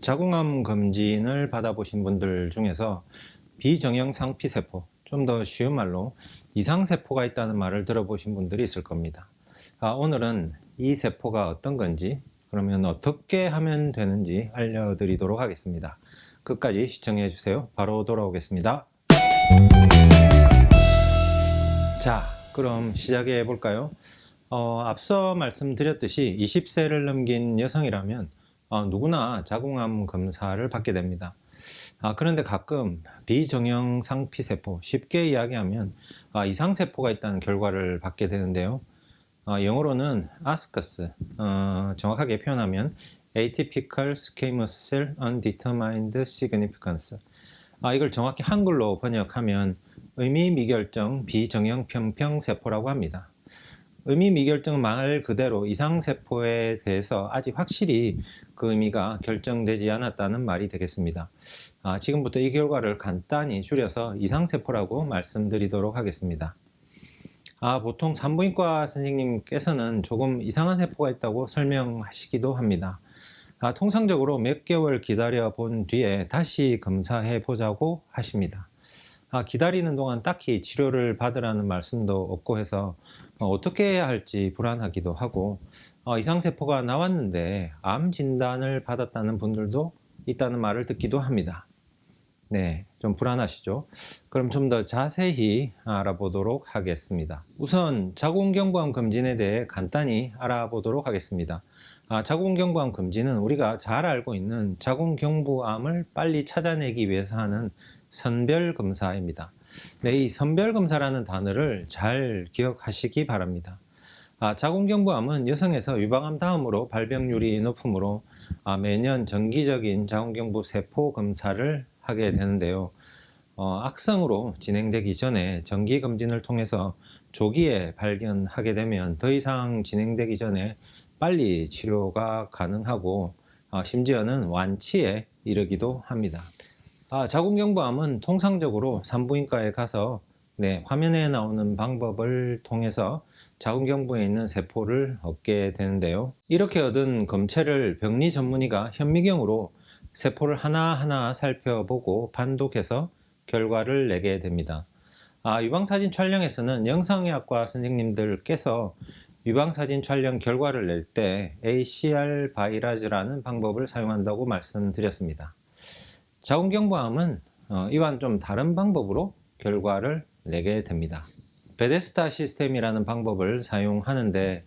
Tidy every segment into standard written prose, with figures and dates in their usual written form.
자궁암 검진을 받아보신 분들 중에서 비정형 상피세포, 좀 더 쉬운 말로 이상세포가 있다는 말을 들어보신 분들이 있을 겁니다. 오늘은 이 세포가 어떤 건지, 그러면 어떻게 하면 되는지 알려드리도록 하겠습니다. 끝까지 시청해 주세요. 바로 돌아오겠습니다. 자, 그럼 시작해 볼까요? 앞서 말씀드렸듯이 20세를 넘긴 여성이라면 누구나 자궁암 검사를 받게 됩니다. 그런데 가끔 비정형 상피세포, 쉽게 이야기하면 이상세포가 있다는 결과를 받게 되는데요. 영어로는 ASCS, 정확하게 표현하면 Atypical Squamous Cell Undetermined Significance. 이걸 정확히 한글로 번역하면 의미미결정 비정형 편평세포라고 합니다. 의미미결정은 말 그대로 이상세포에 대해서 아직 확실히 그 의미가 결정되지 않았다는 말이 되겠습니다. 지금부터 이 결과를 간단히 줄여서 이상세포라고 말씀드리도록 하겠습니다. 보통 산부인과 선생님께서는 조금 이상한 세포가 있다고 설명하시기도 합니다. 통상적으로 몇 개월 기다려 본 뒤에 다시 검사해 보자고 하십니다. 기다리는 동안 딱히 치료를 받으라는 말씀도 없고 해서 어떻게 해야 할지 불안하기도 하고, 이상세포가 나왔는데 암 진단을 받았다는 분들도 있다는 말을 듣기도 합니다. 네, 좀 불안하시죠? 그럼 좀 더 자세히 알아보도록 하겠습니다. 우선 자궁경부암 검진에 대해 간단히 알아보도록 하겠습니다. 자궁경부암 검진은 우리가 잘 알고 있는 자궁경부암을 빨리 찾아내기 위해서 하는 선별검사입니다. 네, 이 선별검사라는 단어를 잘 기억하시기 바랍니다. 자궁경부암은 여성에서 유방암 다음으로 발병률이 높으므로 매년 정기적인 자궁경부 세포 검사를 하게 되는데요. 악성으로 진행되기 전에 정기검진을 통해서 조기에 발견하게 되면 더 이상 진행되기 전에 빨리 치료가 가능하고 심지어는 완치에 이르기도 합니다. 자궁경부암은 통상적으로 산부인과에 가서 화면에 나오는 방법을 통해서 자궁경부에 있는 세포를 얻게 되는데요. 이렇게 얻은 검체를 병리 전문의가 현미경으로 세포를 하나하나 살펴보고 판독해서 결과를 내게 됩니다. 유방사진 촬영에서는 영상의학과 선생님들께서 유방사진 촬영 결과를 낼 때 ACR 바이라즈라는 방법을 사용한다고 말씀드렸습니다. 자궁경부암은 이와는 좀 다른 방법으로 결과를 내게 됩니다. 베데스다 시스템이라는 방법을 사용하는데,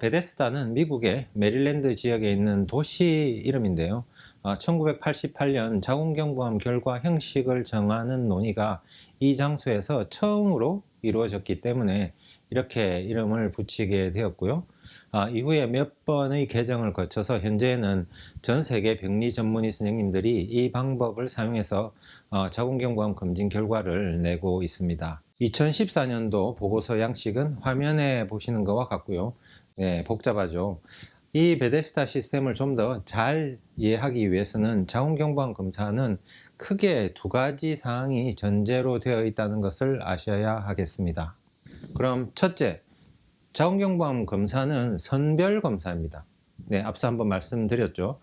베데스다는 미국의 메릴랜드 지역에 있는 도시 이름인데요. 1988년 자궁경부암 결과 형식을 정하는 논의가 이 장소에서 처음으로 이루어졌기 때문에 이렇게 이름을 붙이게 되었고요. 이후에 몇 번의 개정을 거쳐서 현재는 전 세계 병리 전문의 선생님들이 이 방법을 사용해서 자궁경부암 검진 결과를 내고 있습니다. 2014년도 보고서 양식은 화면에 보시는 것과 같고요. 네, 복잡하죠. 이 베데스다 시스템을 좀 더 잘 이해하기 위해서는 자궁경부암 검사는 크게 두 가지 사항이 전제로 되어 있다는 것을 아셔야 하겠습니다. 그럼 첫째, 자궁경부암 검사는 선별검사입니다. 네, 앞서 한번 말씀드렸죠.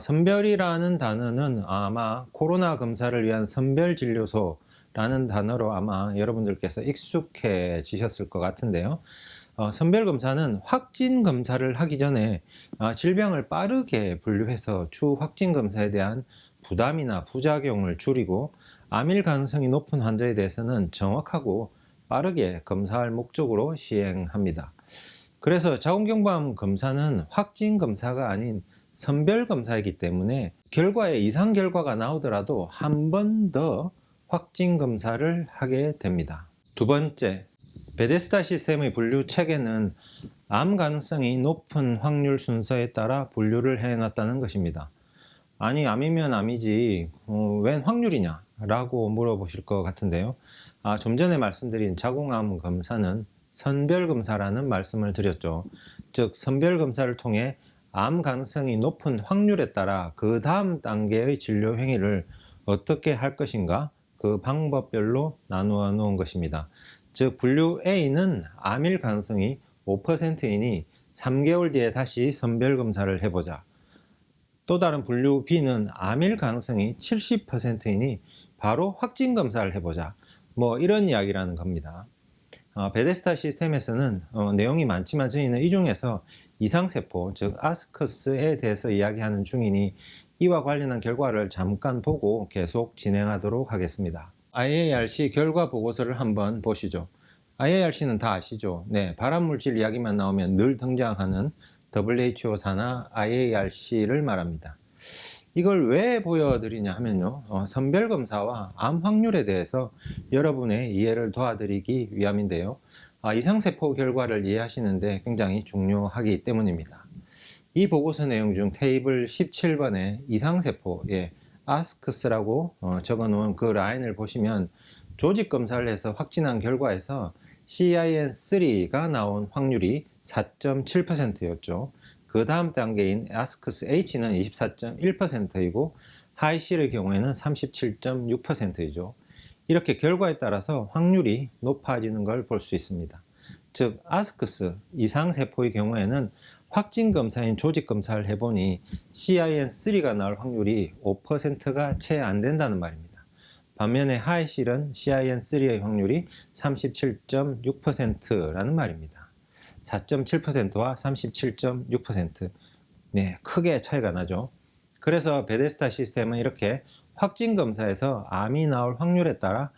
선별이라는 단어는 아마 코로나 검사를 위한 선별진료소라는 단어로 아마 여러분들께서 익숙해지셨을 것 같은데요. 선별검사는 확진검사를 하기 전에 질병을 빠르게 분류해서 추후 확진검사에 대한 부담이나 부작용을 줄이고 암일 가능성이 높은 환자에 대해서는 정확하고 빠르게 검사할 목적으로 시행합니다. 그래서 자궁경부암 검사는 확진검사가 아닌 선별검사이기 때문에 결과에 이상 결과가 나오더라도 한 번 더 확진검사를 하게 됩니다. 두 번째, 베데스다 시스템의 분류 체계는 암 가능성이 높은 확률 순서에 따라 분류를 해놨다는 것입니다. 아니, 암이면 암이지 웬 확률이냐 라고 물어보실 것 같은데요. 좀 전에 말씀드린 자궁암 검사는 선별검사라는 말씀을 드렸죠. 즉, 선별검사를 통해 암 가능성이 높은 확률에 따라 그 다음 단계의 진료 행위를 어떻게 할 것인가, 그 방법별로 나누어 놓은 것입니다. 즉, 분류 A는 암일 가능성이 5%이니 3개월 뒤에 다시 선별검사를 해보자. 또 다른 분류 B는 암일 가능성이 70%이니 바로 확진 검사를 해보자. 뭐 이런 이야기라는 겁니다. 베데스다 시스템에서는 내용이 많지만 저희는 이 중에서 이상세포, 즉 아스커스에 대해서 이야기하는 중이니 이와 관련한 결과를 잠깐 보고 계속 진행하도록 하겠습니다. IARC 결과 보고서를 한번 보시죠. IARC는 다 아시죠? 네, 발암물질 이야기만 나오면 늘 등장하는 WHO 산하 IARC를 말합니다. 이걸 왜 보여드리냐 하면요, 선별검사와 암 확률에 대해서 여러분의 이해를 도와드리기 위함인데요. 이상세포 결과를 이해하시는데 굉장히 중요하기 때문입니다. 이 보고서 내용 중 테이블 17번에 이상세포에 아스크스라고 적어놓은 그 라인을 보시면 조직검사를 해서 확진한 결과에서 CIN3가 나온 확률이 4.7%였죠. 그 다음 단계인 아스크스 H는 24.1%이고 하이C의 경우에는 37.6%이죠. 이렇게 결과에 따라서 확률이 높아지는 걸 볼 수 있습니다. 즉 아스크스 이상세포의 경우에는 확진검사인 조직검사를 해보니 CIN3가 나올 확률이 5%가 채 안 된다는 말입니다. 반면에 하이C는 CIN3의 확률이 37.6%라는 말입니다. 4.7%와 37.6%. 네, 크게 차이가 나죠. 그래서 베데스다 시스템은 이렇게 확진검사에서 암이 나올 확률에 따라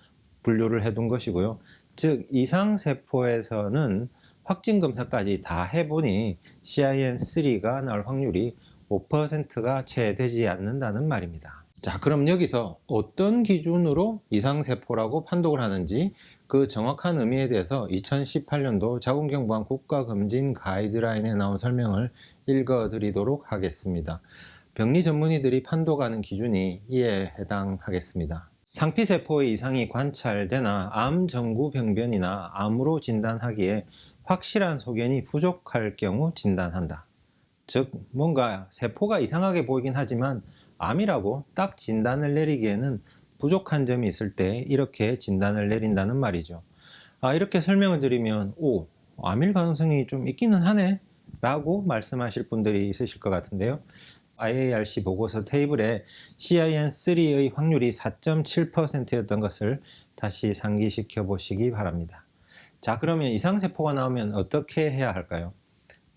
분류를 해둔 것이고요. 즉 이상세포에서는 확진검사까지 다 해보니 CIN3가 나올 확률이 5%가 채 되지 않는다는 말입니다. 자, 그럼 여기서 어떤 기준으로 이상세포라고 판독을 하는지 그 정확한 의미에 대해서 2018년도 자궁경부암 국가검진 가이드라인에 나온 설명을 읽어드리도록 하겠습니다. 병리 전문의들이 판독하는 기준이 이에 해당하겠습니다. 상피세포의 이상이 관찰되나 암 정구 병변이나 암으로 진단하기에 확실한 소견이 부족할 경우 진단한다. 즉 뭔가 세포가 이상하게 보이긴 하지만 암이라고 딱 진단을 내리기에는 부족한 점이 있을 때 이렇게 진단을 내린다는 말이죠. 이렇게 설명을 드리면 암일 가능성이 좀 있기는 하네 라고 말씀하실 분들이 있으실 것 같은데요. IARC 보고서 테이블에 CIN3의 확률이 4.7%였던 것을 다시 상기시켜 보시기 바랍니다. 자, 그러면 이상세포가 나오면 어떻게 해야 할까요?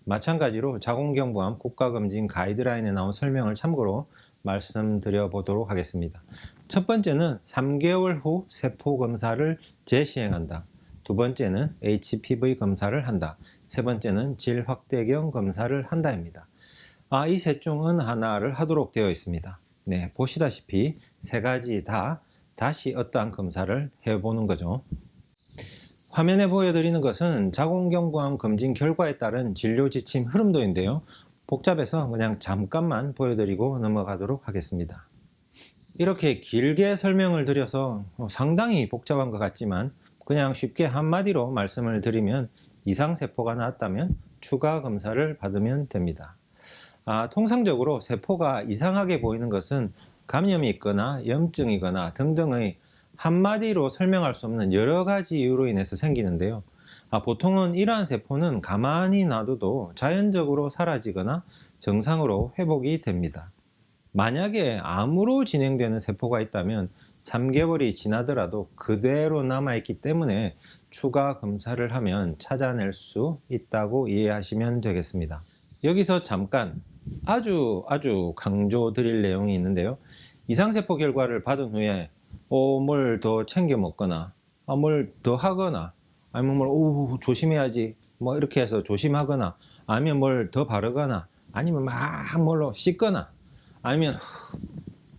마찬가지로 자궁경부암 국가검진 가이드라인에 나온 설명을 참고로 말씀드려 보도록 하겠습니다. 첫 번째는 3개월 후 세포 검사를 재시행한다. 두 번째는 HPV 검사를 한다. 세 번째는 질 확대경 검사를 한다입니다. 이 셋 중 어느 하나를 하도록 되어 있습니다. 네, 보시다시피 세 가지 다 다시 어떠한 검사를 해보는 거죠. 화면에 보여드리는 것은 자궁경부암 검진 결과에 따른 진료 지침 흐름도인데요. 복잡해서 그냥 잠깐만 보여드리고 넘어가도록 하겠습니다. 이렇게 길게 설명을 드려서 상당히 복잡한 것 같지만 그냥 쉽게 한마디로 말씀을 드리면 이상세포가 나왔다면 추가 검사를 받으면 됩니다. 통상적으로 세포가 이상하게 보이는 것은 감염이 있거나 염증이거나 등등의 한마디로 설명할 수 없는 여러 가지 이유로 인해서 생기는데요. 보통은 이러한 세포는 가만히 놔둬도 자연적으로 사라지거나 정상으로 회복이 됩니다. 만약에 암으로 진행되는 세포가 있다면 3개월이 지나더라도 그대로 남아있기 때문에 추가 검사를 하면 찾아낼 수 있다고 이해하시면 되겠습니다. 여기서 잠깐 아주 강조 드릴 내용이 있는데요. 이상세포 결과를 받은 후에 뭘 더 챙겨 먹거나 뭘 더 하거나 아니면 조심해야지 이렇게 해서 조심하거나 아니면 뭘 더 바르거나 아니면 막 뭘로 씻거나 아니면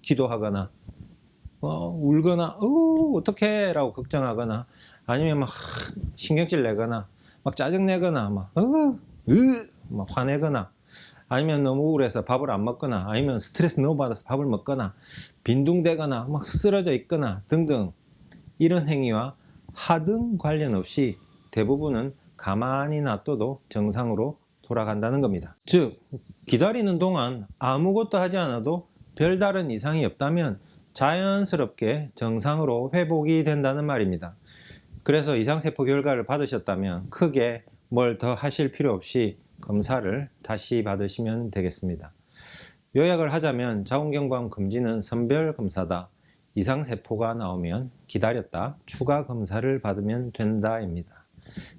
기도하거나 울거나 어떡해 라고 걱정하거나 아니면 막 신경질 내거나 막 짜증내거나 막 화내거나 아니면 너무 우울해서 밥을 안 먹거나 아니면 스트레스 너무 받아서 밥을 먹거나 빈둥대거나 막 쓰러져 있거나 등등 이런 행위와 하등 관련 없이 대부분은 가만히 놔둬도 정상으로 돌아간다는 겁니다. 즉 기다리는 동안 아무것도 하지 않아도 별다른 이상이 없다면 자연스럽게 정상으로 회복이 된다는 말입니다. 그래서 이상세포 결과를 받으셨다면 크게 뭘 더 하실 필요 없이 검사를 다시 받으시면 되겠습니다. 요약을 하자면 자궁경부암 금지는 선별 검사다. 이상 세포가 나오면 기다렸다. 추가 검사를 받으면 된다입니다.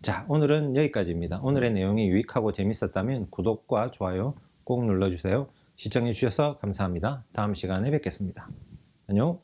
자, 오늘은 여기까지입니다. 오늘의 내용이 유익하고 재밌었다면 구독과 좋아요 꼭 눌러주세요. 시청해 주셔서 감사합니다. 다음 시간에 뵙겠습니다. 안녕.